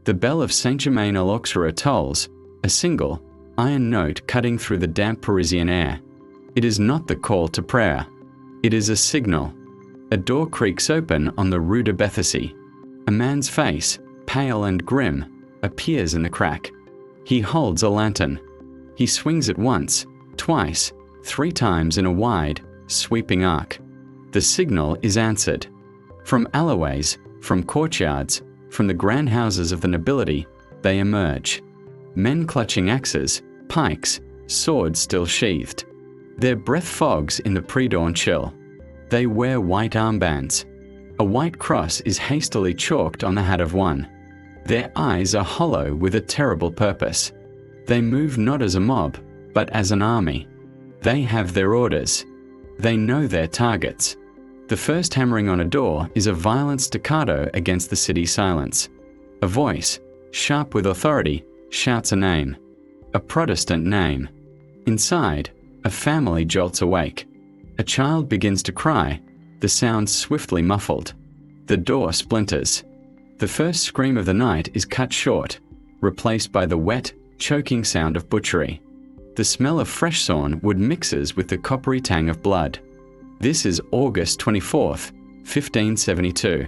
The bell of Saint-Germain-l'Auxerrois tolls, a single, iron note cutting through the damp Parisian air. It is not the call to prayer. It is a signal. A door creaks open on the Rue de Béthesy. A man's face, pale and grim, appears in the crack. He holds a lantern. He swings it once, twice, 3 times in a wide, sweeping arc. The signal is answered. From alleyways, from courtyards, from the grand houses of the nobility, they emerge. Men clutching axes, pikes, swords still sheathed. Their breath fogs in the pre-dawn chill. They wear white armbands. A white cross is hastily chalked on the hat of one. Their eyes are hollow with a terrible purpose. They move not as a mob, but as an army. They have their orders. They know their targets. The first hammering on a door is a violent staccato against the city silence. A voice, sharp with authority, shouts a name. A Protestant name. Inside, a family jolts awake. A child begins to cry, the sound swiftly muffled. The door splinters. The first scream of the night is cut short, replaced by the wet, choking sound of butchery. The smell of fresh sawn wood mixes with the coppery tang of blood. This is August 24th, 1572,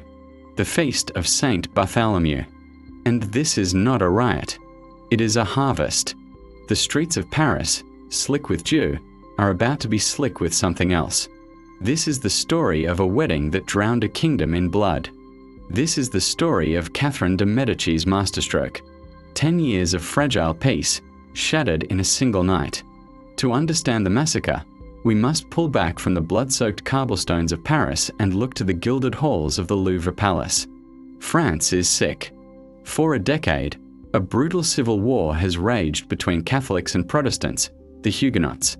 the feast of Saint Bartholomew. And this is not a riot. It is a harvest. The streets of Paris, slick with dew, are about to be slick with something else. This is the story of a wedding that drowned a kingdom in blood. This is the story of Catherine de Medici's masterstroke. 10 years of fragile peace, shattered in a single night. To understand the massacre, we must pull back from the blood-soaked cobblestones of Paris and look to the gilded halls of the Louvre Palace. France is sick. For a decade, a brutal civil war has raged between Catholics and Protestants, the Huguenots.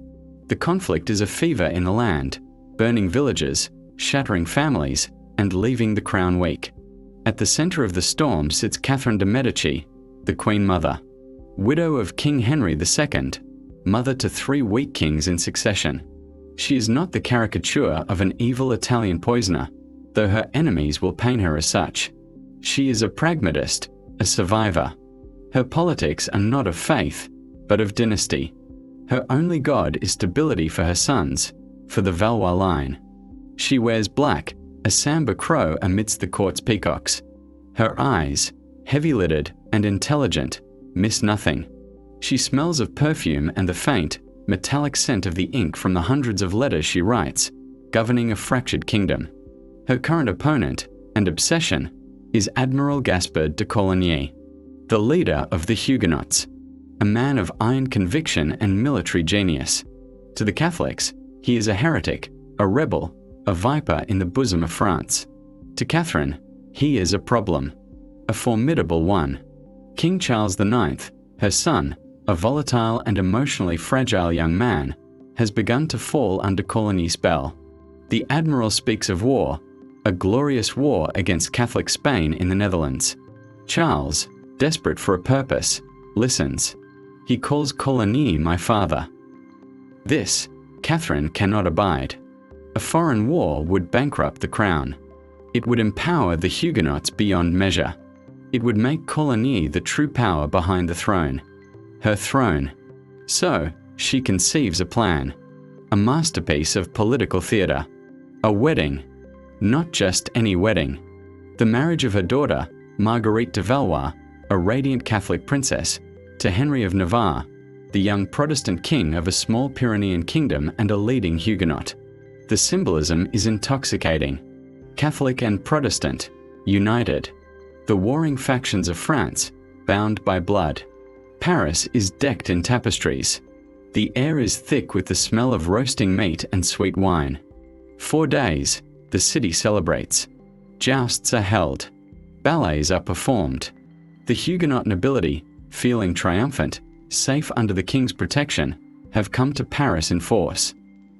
The conflict is a fever in the land, burning villages, shattering families, and leaving the crown weak. At the center of the storm sits Catherine de Medici, the Queen Mother, widow of King Henry II, mother to 3 weak kings in succession. She is not the caricature of an evil Italian poisoner, though her enemies will paint her as such. She is a pragmatist, a survivor. Her politics are not of faith, but of dynasty. Her only god is stability for her sons, for the Valois line. She wears black, a sambre crow amidst the court's peacocks. Her eyes, heavy-lidded and intelligent, miss nothing. She smells of perfume and the faint, metallic scent of the ink from the hundreds of letters she writes, governing a fractured kingdom. Her current opponent, and obsession, is Admiral Gaspard de Coligny, the leader of the Huguenots, a man of iron conviction and military genius. To the Catholics, he is a heretic, a rebel, a viper in the bosom of France. To Catherine, he is a problem, a formidable one. King Charles IX, her son, a volatile and emotionally fragile young man, has begun to fall under Coligny's spell. The Admiral speaks of war, a glorious war against Catholic Spain in the Netherlands. Charles, desperate for a purpose, listens. He calls Coligny my father. This, Catherine cannot abide. A foreign war would bankrupt the crown. It would empower the Huguenots beyond measure. It would make Coligny the true power behind the throne. Her throne. So, she conceives a plan. A masterpiece of political theatre. A wedding. Not just any wedding. The marriage of her daughter, Marguerite de Valois, a radiant Catholic princess, to Henry of Navarre, the young Protestant king of a small Pyrenean kingdom and a leading Huguenot. The symbolism is intoxicating. Catholic and Protestant, united. The warring factions of France, bound by blood. Paris is decked in tapestries. The air is thick with the smell of roasting meat and sweet wine. 4 days, the city celebrates. Jousts are held. Ballets are performed. The Huguenot nobility, feeling triumphant, safe under the king's protection, have come to Paris in force.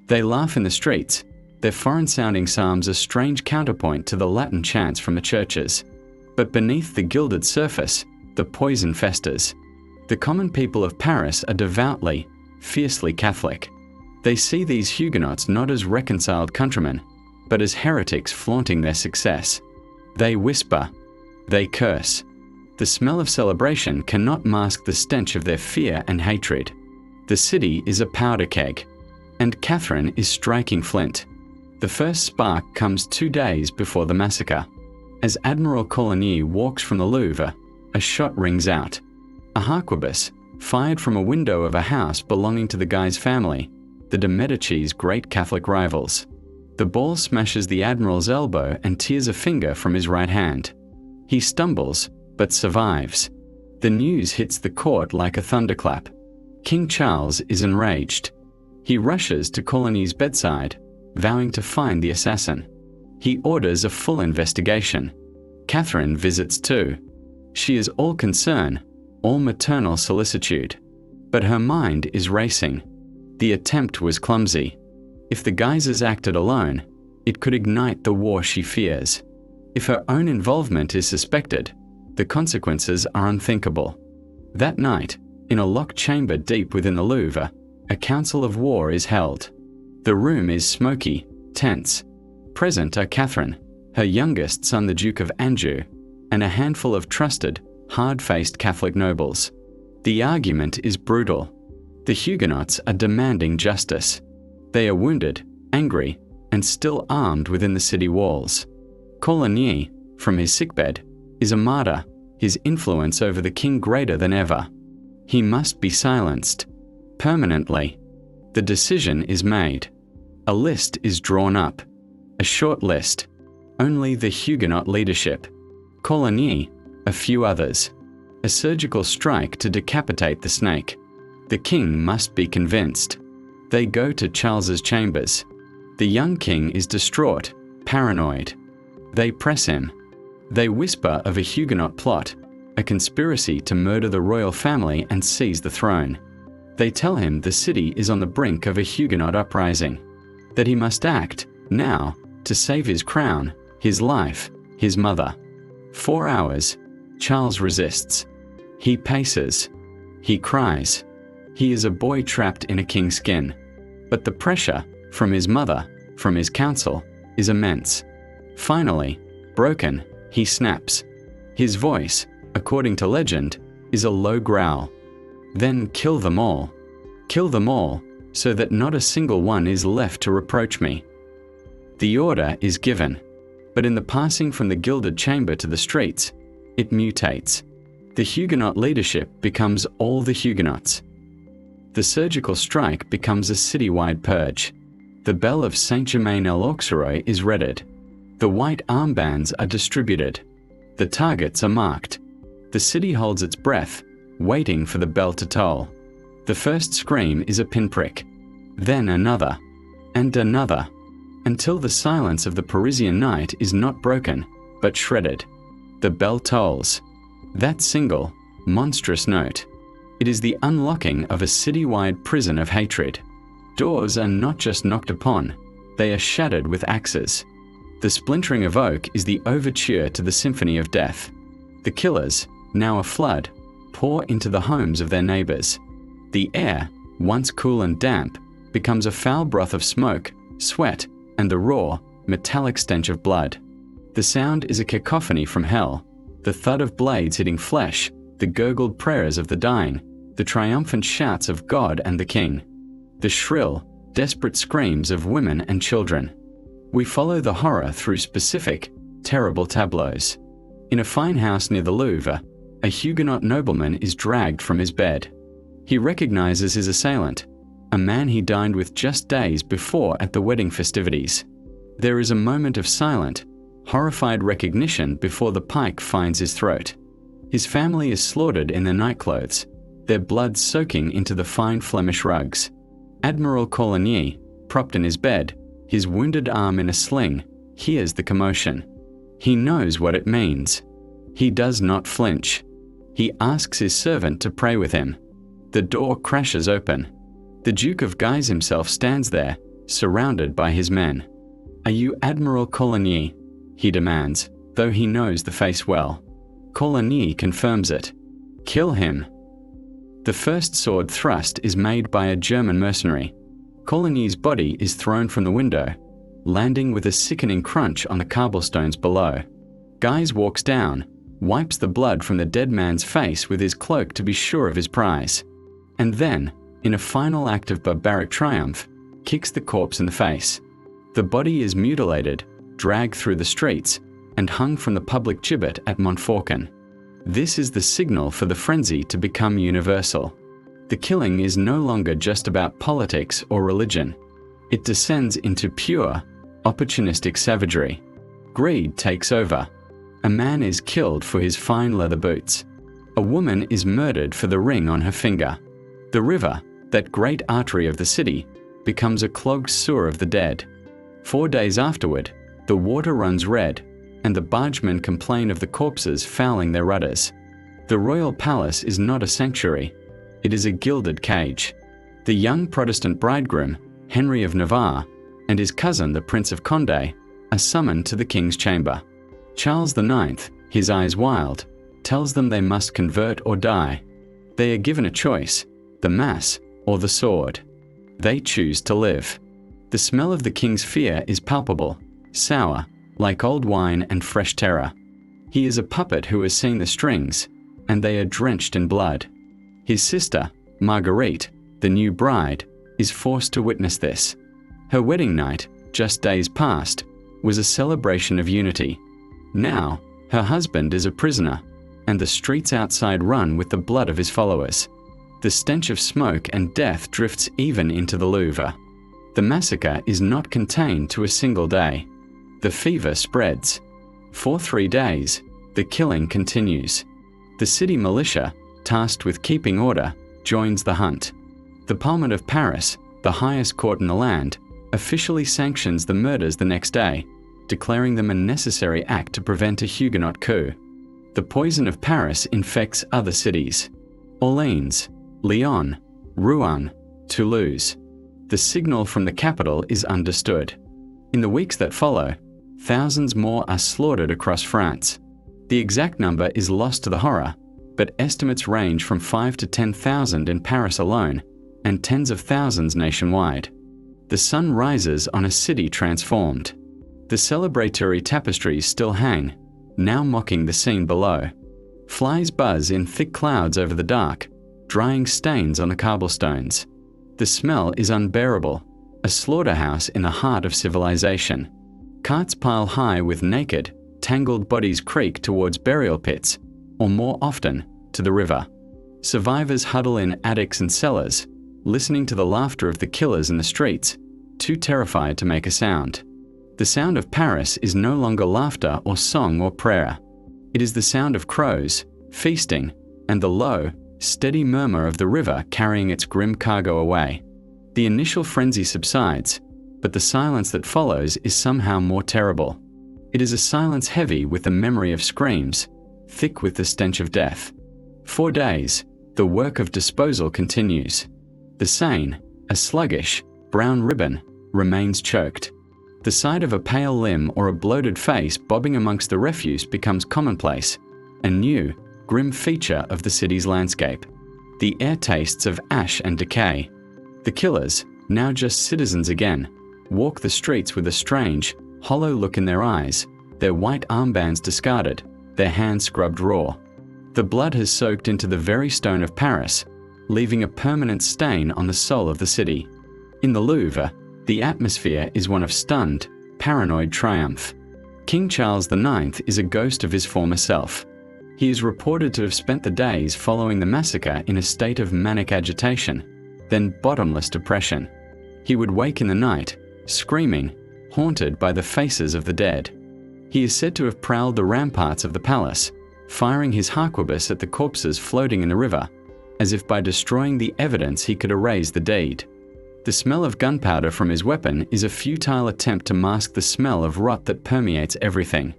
They laugh in the streets, their foreign-sounding psalms a strange counterpoint to the Latin chants from the churches. But beneath the gilded surface, the poison festers. The common people of Paris are devoutly, fiercely Catholic. They see these Huguenots not as reconciled countrymen, but as heretics flaunting their success. They whisper. They curse. The smell of celebration cannot mask the stench of their fear and hatred. The city is a powder keg, and Catherine is striking flint. The first spark comes 2 days before the massacre. As Admiral Coligny walks from the Louvre, a shot rings out. A harquebus, fired from a window of a house belonging to the Guise family, the de Medici's great Catholic rivals. The ball smashes the Admiral's elbow and tears a finger from his right hand. He stumbles, but survives. The news hits the court like a thunderclap. King Charles is enraged. He rushes to Coligny's bedside, vowing to find the assassin. He orders a full investigation. Catherine visits too. She is all concern, all maternal solicitude. But her mind is racing. The attempt was clumsy. If the Guises acted alone, it could ignite the war she fears. If her own involvement is suspected, the consequences are unthinkable. That night, in a locked chamber deep within the Louvre, a council of war is held. The room is smoky, tense. Present are Catherine, her youngest son the Duke of Anjou, and a handful of trusted, hard-faced Catholic nobles. The argument is brutal. The Huguenots are demanding justice. They are wounded, angry, and still armed within the city walls. Coligny, from his sickbed, is a martyr, his influence over the king greater than ever. He must be silenced, permanently. The decision is made. A list is drawn up. A short list. Only the Huguenot leadership. Coligny, a few others. A surgical strike to decapitate the snake. The king must be convinced. They go to Charles's chambers. The young king is distraught, paranoid. They press him. They whisper of a Huguenot plot, a conspiracy to murder the royal family and seize the throne. They tell him the city is on the brink of a Huguenot uprising, that he must act, now, to save his crown, his life, his mother. 4 hours. Charles resists. He paces. He cries. He is a boy trapped in a king's skin. But the pressure, from his mother, from his council, is immense. Finally, broken, he snaps. His voice, according to legend, is a low growl. Then kill them all. Kill them all, so that not a single one is left to reproach me. The order is given, but in the passing from the gilded chamber to the streets, it mutates. The Huguenot leadership becomes all the Huguenots. The surgical strike becomes a citywide purge. The bell of Saint-Germain-l'Auxerrois is redded. The white armbands are distributed. The targets are marked. The city holds its breath, waiting for the bell to toll. The first scream is a pinprick, then another, and another, until the silence of the Parisian night is not broken, but shredded. The bell tolls. That single, monstrous note. It is the unlocking of a citywide prison of hatred. Doors are not just knocked upon, they are shattered with axes. The splintering of oak is the overture to the symphony of death. The killers, now a flood, pour into the homes of their neighbors. The air, once cool and damp, becomes a foul broth of smoke, sweat, and the raw, metallic stench of blood. The sound is a cacophony from hell, the thud of blades hitting flesh, the gurgled prayers of the dying, the triumphant shouts of God and the King, the shrill, desperate screams of women and children. We follow the horror through specific, terrible tableaus. In a fine house near the Louvre, a Huguenot nobleman is dragged from his bed. He recognizes his assailant, a man he dined with just days before at the wedding festivities. There is a moment of silent, horrified recognition before the pike finds his throat. His family is slaughtered in their nightclothes, their blood soaking into the fine Flemish rugs. Admiral Coligny, propped in his bed, his wounded arm in a sling, hears the commotion. He knows what it means. He does not flinch. He asks his servant to pray with him. The door crashes open. The Duke of Guise himself stands there, surrounded by his men. "Are you Admiral Coligny?" he demands, though he knows the face well. Coligny confirms it. "Kill him." The first sword thrust is made by a German mercenary. Coligny's body is thrown from the window, landing with a sickening crunch on the cobblestones below. Guise walks down, wipes the blood from the dead man's face with his cloak to be sure of his prize, and then, in a final act of barbaric triumph, kicks the corpse in the face. The body is mutilated, dragged through the streets, and hung from the public gibbet at Montfaucon. This is the signal for the frenzy to become universal. The killing is no longer just about politics or religion. It descends into pure, opportunistic savagery. Greed takes over. A man is killed for his fine leather boots. A woman is murdered for the ring on her finger. The river, that great artery of the city, becomes a clogged sewer of the dead. 4 days afterward, the water runs red, and the bargemen complain of the corpses fouling their rudders. The royal palace is not a sanctuary. It is a gilded cage. The young Protestant bridegroom, Henry of Navarre, and his cousin, the Prince of Condé, are summoned to the king's chamber. Charles IX, his eyes wild, tells them they must convert or die. They are given a choice, the mass or the sword. They choose to live. The smell of the king's fear is palpable, sour, like old wine and fresh terror. He is a puppet who has seen the strings, and they are drenched in blood. His sister, Marguerite, the new bride, is forced to witness this. Her wedding night, just days past, was a celebration of unity. Now, her husband is a prisoner, and the streets outside run with the blood of his followers. The stench of smoke and death drifts even into the Louvre. The massacre is not contained to a single day. The fever spreads. For 3 days, the killing continues. The city militia, tasked with keeping order, joins the hunt. The Parliament of Paris, the highest court in the land, officially sanctions the murders the next day, declaring them a necessary act to prevent a Huguenot coup. The poison of Paris infects other cities: Orleans, Lyon, Rouen, Toulouse. The signal from the capital is understood. In the weeks that follow, thousands more are slaughtered across France. The exact number is lost to the horror, but estimates range from 5,000 to 10,000 in Paris alone, and tens of thousands nationwide. The sun rises on a city transformed. The celebratory tapestries still hang, now mocking the scene below. Flies buzz in thick clouds over the dark, drying stains on the cobblestones. The smell is unbearable, a slaughterhouse in the heart of civilization. Carts pile high with naked, tangled bodies creak towards burial pits, or more often, to the river. Survivors huddle in attics and cellars, listening to the laughter of the killers in the streets, too terrified to make a sound. The sound of Paris is no longer laughter or song or prayer. It is the sound of crows, feasting, and the low, steady murmur of the river carrying its grim cargo away. The initial frenzy subsides, but the silence that follows is somehow more terrible. It is a silence heavy with the memory of screams, thick with the stench of death. 4 days, the work of disposal continues. The Seine, a sluggish, brown ribbon, remains choked. The sight of a pale limb or a bloated face bobbing amongst the refuse becomes commonplace, a new, grim feature of the city's landscape. The air tastes of ash and decay. The killers, now just citizens again, walk the streets with a strange, hollow look in their eyes, their white armbands discarded, their hands scrubbed raw. The blood has soaked into the very stone of Paris, leaving a permanent stain on the soul of the city. In the Louvre, the atmosphere is one of stunned, paranoid triumph. King Charles IX is a ghost of his former self. He is reported to have spent the days following the massacre in a state of manic agitation, then bottomless depression. He would wake in the night, screaming, haunted by the faces of the dead. He is said to have prowled the ramparts of the palace, firing his harquebus at the corpses floating in the river, as if by destroying the evidence he could erase the deed. The smell of gunpowder from his weapon is a futile attempt to mask the smell of rot that permeates everything.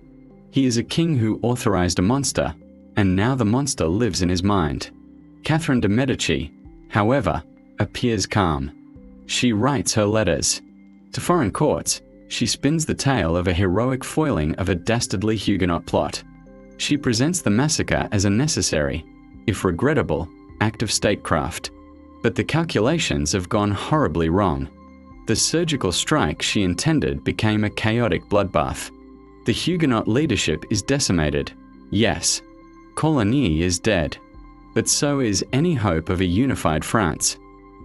He is a king who authorized a monster, and now the monster lives in his mind. Catherine de Medici, however, appears calm. She writes her letters. To foreign courts, she spins the tale of a heroic foiling of a dastardly Huguenot plot. She presents the massacre as a necessary, if regrettable, act of statecraft. But the calculations have gone horribly wrong. The surgical strike she intended became a chaotic bloodbath. The Huguenot leadership is decimated, yes, Coligny is dead, but so is any hope of a unified France.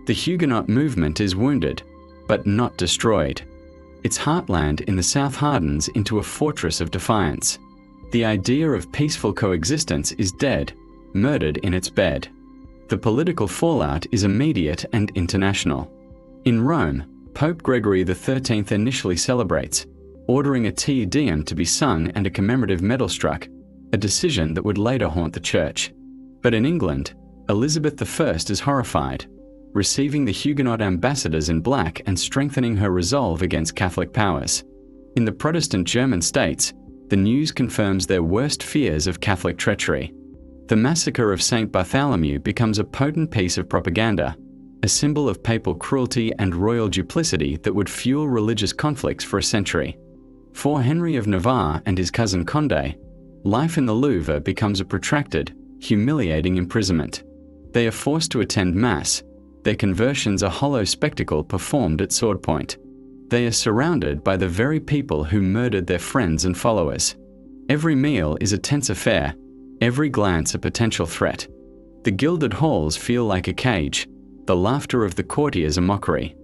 The Huguenot movement is wounded, but not destroyed. Its heartland in the south hardens into a fortress of defiance. The idea of peaceful coexistence is dead, murdered in its bed. The political fallout is immediate and international. In Rome, Pope Gregory XIII initially celebrates, ordering a Te Deum to be sung and a commemorative medal struck, a decision that would later haunt the Church. But in England, Elizabeth I is horrified, receiving the Huguenot ambassadors in black and strengthening her resolve against Catholic powers. In the Protestant German states, the news confirms their worst fears of Catholic treachery. The massacre of St. Bartholomew becomes a potent piece of propaganda, a symbol of papal cruelty and royal duplicity that would fuel religious conflicts for a century. For Henry of Navarre and his cousin Condé, life in the Louvre becomes a protracted, humiliating imprisonment. They are forced to attend Mass, their conversions a hollow spectacle performed at sword point. They are surrounded by the very people who murdered their friends and followers. Every meal is a tense affair, every glance a potential threat. The gilded halls feel like a cage, the laughter of the courtiers a mockery.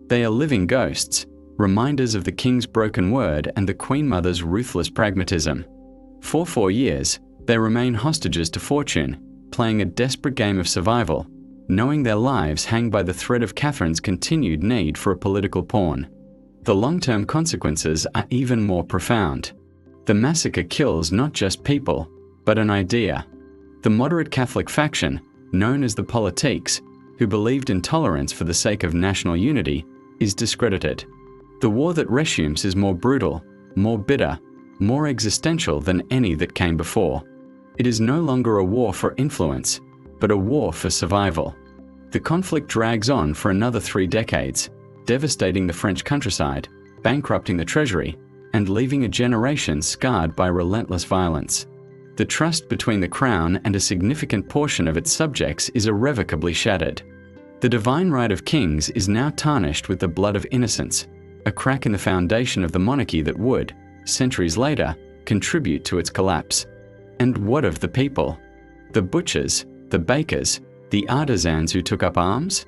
They are living ghosts, reminders of the king's broken word and the Queen Mother's ruthless pragmatism. For 4 years, they remain hostages to fortune, playing a desperate game of survival, knowing their lives hang by the thread of Catherine's continued need for a political pawn. The long-term consequences are even more profound. The massacre kills not just people, but an idea. The moderate Catholic faction, known as the Politiques, who believed in tolerance for the sake of national unity, is discredited. The war that resumes is more brutal, more bitter, more existential than any that came before. It is no longer a war for influence, but a war for survival. The conflict drags on for another 3 decades, devastating the French countryside, bankrupting the treasury, and leaving a generation scarred by relentless violence. The trust between the crown and a significant portion of its subjects is irrevocably shattered. The divine right of kings is now tarnished with the blood of innocents, a crack in the foundation of the monarchy that would, centuries later, contribute to its collapse. And what of the people? The butchers, the bakers, the artisans who took up arms?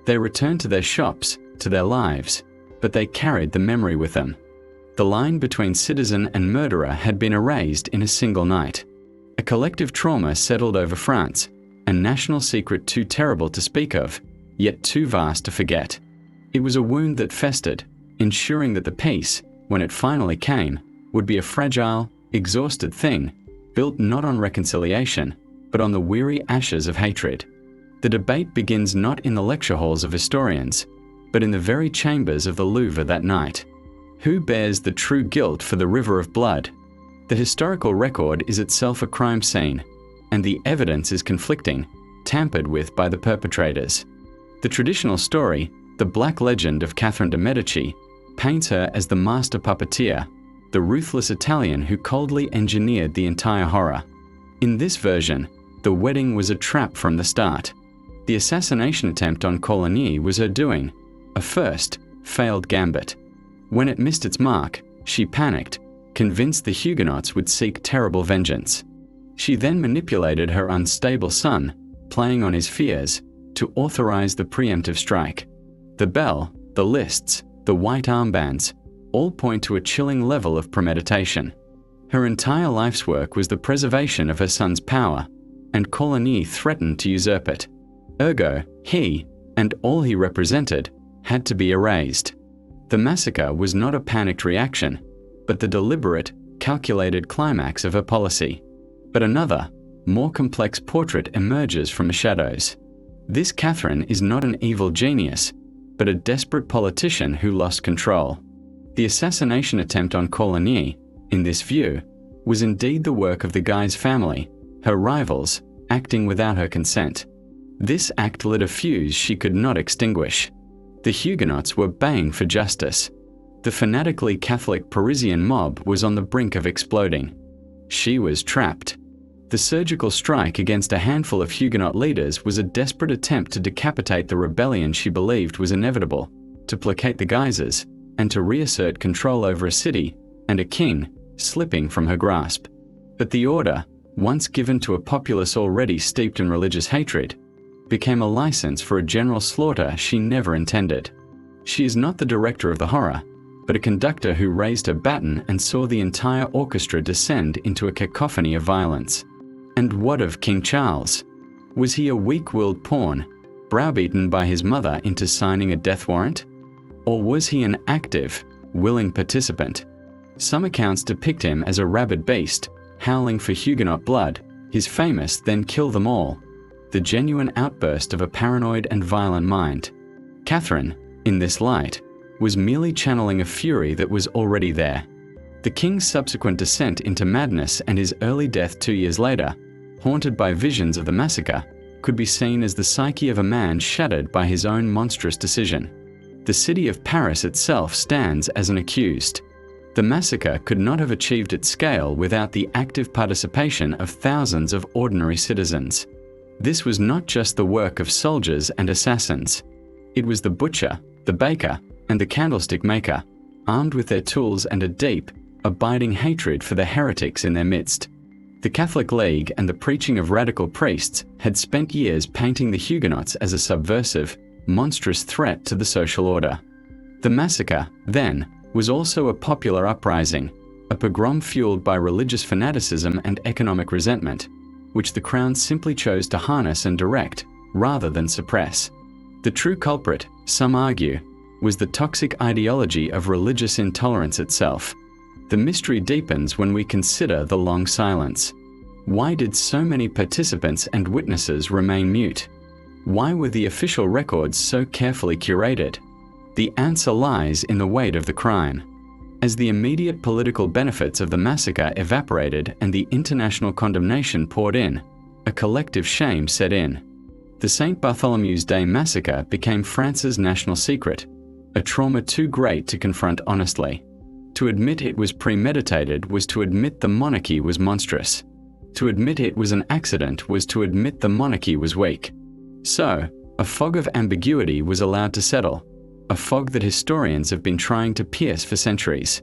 They returned to their shops, to their lives, but they carried the memory with them. The line between citizen and murderer had been erased in a single night. A collective trauma settled over France, a national secret too terrible to speak of, yet too vast to forget. It was a wound that festered, ensuring that the peace, when it finally came, would be a fragile, exhausted thing, built not on reconciliation, but on the weary ashes of hatred. The debate begins not in the lecture halls of historians, but in the very chambers of the Louvre that night. Who bears the true guilt for the river of blood? The historical record is itself a crime scene, and the evidence is conflicting, tampered with by the perpetrators. The traditional story, the black legend of Catherine de Medici, paints her as the master puppeteer, the ruthless Italian who coldly engineered the entire horror. In this version, the wedding was a trap from the start. The assassination attempt on Coligny was her doing, a first, failed gambit. When it missed its mark, she panicked, convinced the Huguenots would seek terrible vengeance. She then manipulated her unstable son, playing on his fears, to authorize the preemptive strike. The bell, the lists, the white armbands, all point to a chilling level of premeditation. Her entire life's work was the preservation of her son's power, and Coligny threatened to usurp it. Ergo, he, and all he represented, had to be erased. The massacre was not a panicked reaction, but the deliberate, calculated climax of her policy. But another, more complex portrait emerges from the shadows. This Catherine is not an evil genius, but a desperate politician who lost control. The assassination attempt on Coligny, in this view, was indeed the work of the Guise family, her rivals, acting without her consent. This act lit a fuse she could not extinguish. The Huguenots were baying for justice. The fanatically Catholic Parisian mob was on the brink of exploding. She was trapped. The surgical strike against a handful of Huguenot leaders was a desperate attempt to decapitate the rebellion she believed was inevitable, to placate the Guises, and to reassert control over a city and a king slipping from her grasp. But the order, once given to a populace already steeped in religious hatred, became a license for a general slaughter she never intended. She is not the director of the horror, but a conductor who raised her baton and saw the entire orchestra descend into a cacophony of violence. And what of King Charles? Was he a weak-willed pawn, browbeaten by his mother into signing a death warrant? Or was he an active, willing participant? Some accounts depict him as a rabid beast, howling for Huguenot blood, his famous "then kill them all," the genuine outburst of a paranoid and violent mind. Catherine, in this light, was merely channeling a fury that was already there. The king's subsequent descent into madness and his early death 2 years later, haunted by visions of the massacre, could be seen as the psyche of a man shattered by his own monstrous decision. The city of Paris itself stands as an accused. The massacre could not have achieved its scale without the active participation of thousands of ordinary citizens. This was not just the work of soldiers and assassins. It was the butcher, the baker, and the candlestick maker, armed with their tools and a deep, abiding hatred for the heretics in their midst. The Catholic League and the preaching of radical priests had spent years painting the Huguenots as a subversive, monstrous threat to the social order. The massacre, then, was also a popular uprising, a pogrom fueled by religious fanaticism and economic resentment, which the Crown simply chose to harness and direct, rather than suppress. The true culprit, some argue, was the toxic ideology of religious intolerance itself. The mystery deepens when we consider the long silence. Why did so many participants and witnesses remain mute? Why were the official records so carefully curated? The answer lies in the weight of the crime. As the immediate political benefits of the massacre evaporated and the international condemnation poured in, a collective shame set in. The St. Bartholomew's Day massacre became France's national secret, a trauma too great to confront honestly. To admit it was premeditated was to admit the monarchy was monstrous. To admit it was an accident was to admit the monarchy was weak. So, a fog of ambiguity was allowed to settle, a fog that historians have been trying to pierce for centuries.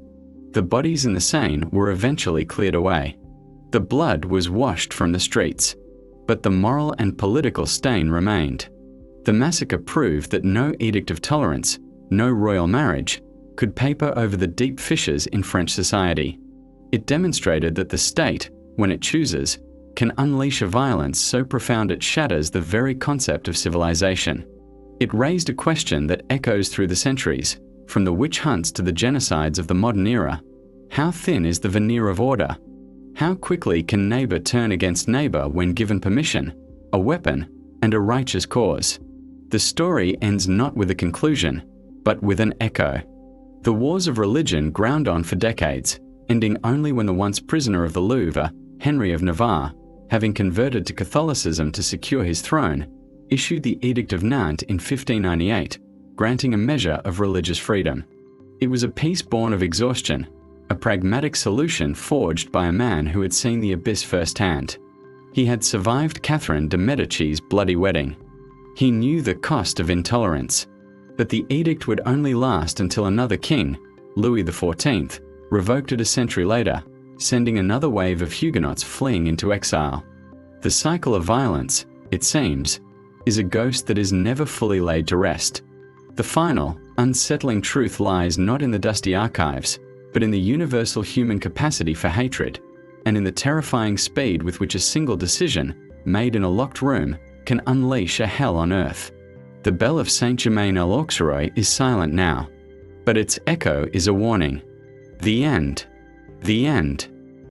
The bodies in the Seine were eventually cleared away. The blood was washed from the streets, but the moral and political stain remained. The massacre proved that no edict of tolerance, no royal marriage, could paper over the deep fissures in French society. It demonstrated that the state, when it chooses, can unleash a violence so profound it shatters the very concept of civilization. It raised a question that echoes through the centuries, from the witch hunts to the genocides of the modern era. How thin is the veneer of order? How quickly can neighbor turn against neighbor when given permission, a weapon, and a righteous cause? The story ends not with a conclusion, but with an echo. The wars of religion ground on for decades, ending only when the once prisoner of the Louvre, Henry of Navarre, having converted to Catholicism to secure his throne, issued the Edict of Nantes in 1598, granting a measure of religious freedom. It was a peace born of exhaustion, a pragmatic solution forged by a man who had seen the abyss firsthand. He had survived Catherine de Medici's bloody wedding. He knew the cost of intolerance, but the edict would only last until another king, Louis XIV, revoked it a century later, sending another wave of Huguenots fleeing into exile. The cycle of violence, it seems, is a ghost that is never fully laid to rest. The final, unsettling truth lies not in the dusty archives, but in the universal human capacity for hatred, and in the terrifying speed with which a single decision, made in a locked room, can unleash a hell on earth. The bell of Saint-Germain-l'Auxerrois is silent now, but its echo is a warning. The end. The end.